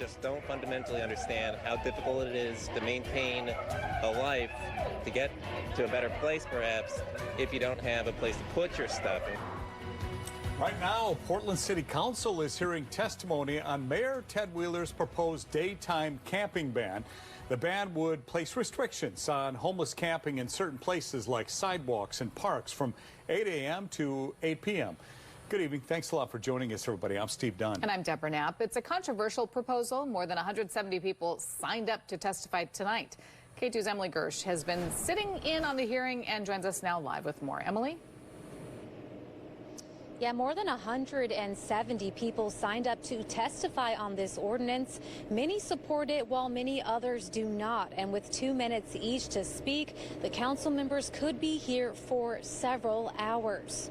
just don't fundamentally understand how difficult it is to maintain a life, to get to a better place perhaps, if you don't have a place to put your stuff. Right now, Portland City Council is hearing testimony on Mayor Ted Wheeler's proposed daytime camping ban. The ban would place restrictions on homeless camping in certain places like sidewalks and parks from 8 a.m. to 8 p.m. Good evening. Thanks a lot for joining us, everybody. I'm Steve Dunn. And I'm Deborah Knapp. It's a controversial proposal. More than 170 people signed up to testify tonight. K2's Emily Gersh has been sitting in on the hearing and joins us now live with more. Emily? Yeah, more than 170 people signed up to testify on this ordinance. Many support it while many others do not. And with 2 minutes each to speak, the council members could be here for several hours.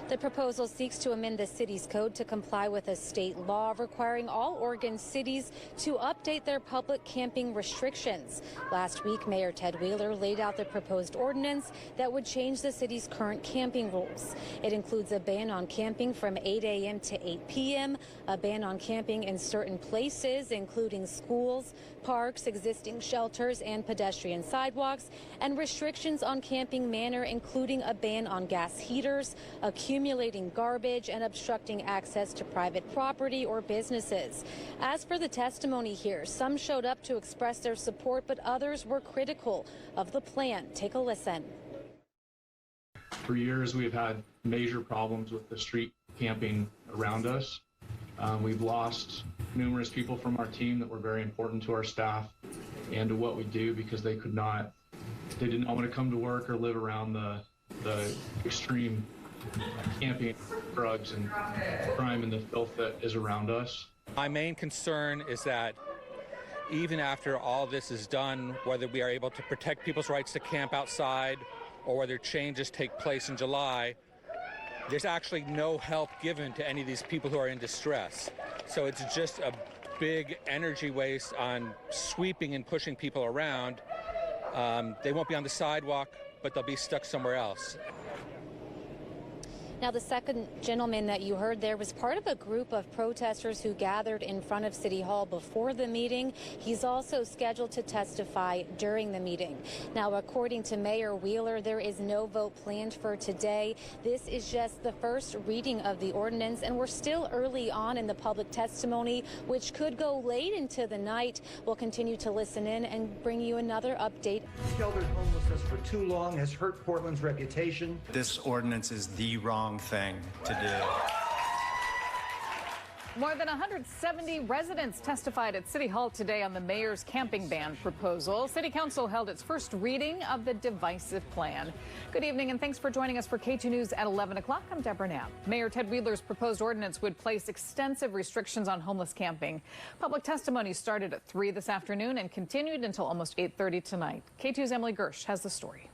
The proposal seeks to amend the city's code to comply with a state law requiring all Oregon cities to update their public camping restrictions. Last week, Mayor Ted Wheeler laid out the proposed ordinance that would change the city's current camping rules. It includes a ban on camping from 8 a.m. to 8 p.m., a ban on camping in certain places, including schools, parks, existing shelters, and pedestrian sidewalks, and restrictions on camping manner, including a ban on gas heaters, accumulating garbage, and obstructing access to private property or businesses. As for the testimony here, some showed up to express their support, but others were critical of the plan. Take a listen. For years, we've had major problems with the street camping around us. We've lost numerous people from our team that were very important to our staff and to what we do because they didn't want to come to work or live around the extreme camping, drugs, and crime and the filth that is around us. My main concern is that even after all this is done, whether we are able to protect people's rights to camp outside or whether changes take place in July, there's actually no help given to any of these people who are in distress. So it's just a big energy waste on sweeping and pushing people around. They won't be on the sidewalk, but they'll be stuck somewhere else. Now, the second gentleman that you heard there was part of a group of protesters who gathered in front of City Hall before the meeting. He's also scheduled to testify during the meeting. Now, according to Mayor Wheeler, there is no vote planned for today. This is just the first reading of the ordinance, and we're still early on in the public testimony, which could go late into the night. We'll continue to listen in and bring you another update. Sheltered homelessness for too long has hurt Portland's reputation. This ordinance is the wrong thing to do. More than 170 residents testified at City Hall today on the mayor's camping ban proposal. City Council held its first reading of the divisive plan. Good evening and thanks for joining us for K2 News at 11 o'clock. I'm Deborah Knapp. Mayor Ted Wheeler's proposed ordinance would place extensive restrictions on homeless camping. Public testimony started at 3 this afternoon and continued until almost 8:30 tonight. K2's Emily Gersh has the story.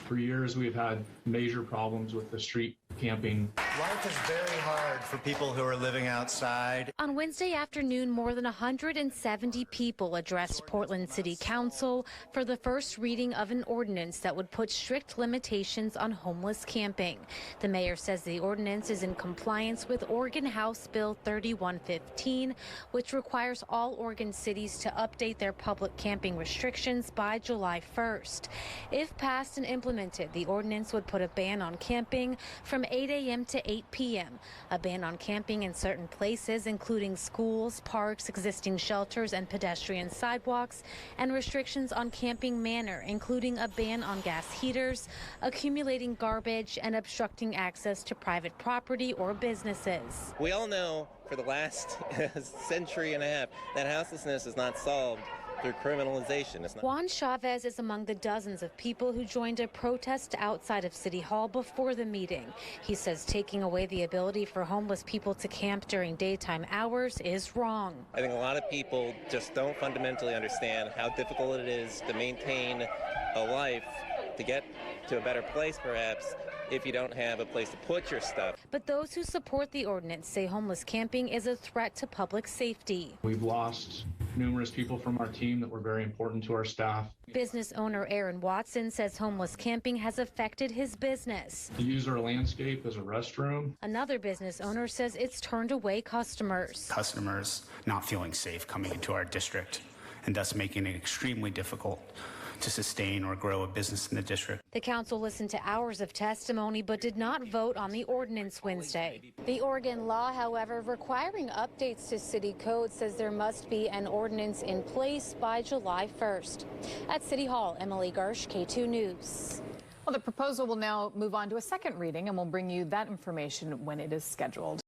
For years, we've had major problems with the street camping. Life is very hard for people who are living outside. On Wednesday afternoon, more than 170 people addressed Portland City Council for the first reading of an ordinance that would put strict limitations on homeless camping. The mayor says the ordinance is in compliance with Oregon House Bill 3115, which requires all Oregon cities to update their public camping restrictions by July 1st. If passed and implemented, the ordinance would put a ban on camping from 8 a.m. to 8 p.m., a ban on camping in certain places, including schools, parks, existing shelters, and pedestrian sidewalks, and restrictions on camping manner, including a ban on gas heaters, accumulating garbage, and obstructing access to private property or businesses. We all know for the last century and a half that houselessness is not solved through criminalization. Juan Chavez is among the dozens of people who joined a protest outside of City Hall before the meeting. He says taking away the ability for homeless people to camp during daytime hours is wrong. I think a lot of people just don't fundamentally understand how difficult it is to maintain a life, to get to a better place perhaps, if you don't have a place to put your stuff. But those who support the ordinance say homeless camping is a threat to public safety. We've lost numerous people from our team that were very important to our staff. Business owner Aaron Watson says homeless camping has affected his business. To use our landscape as a restroom. Another business owner says it's turned away customers. Customers not feeling safe coming into our district, and thus making it extremely difficult to sustain or grow a business in the district. The council listened to hours of testimony but did not vote on the ordinance Wednesday. The Oregon law, however, requiring updates to city code says there must be an ordinance in place by July 1st. At City Hall, Emily Gersh, K2 News. Well, the proposal will now move on to a second reading, and we'll bring you that information when it is scheduled.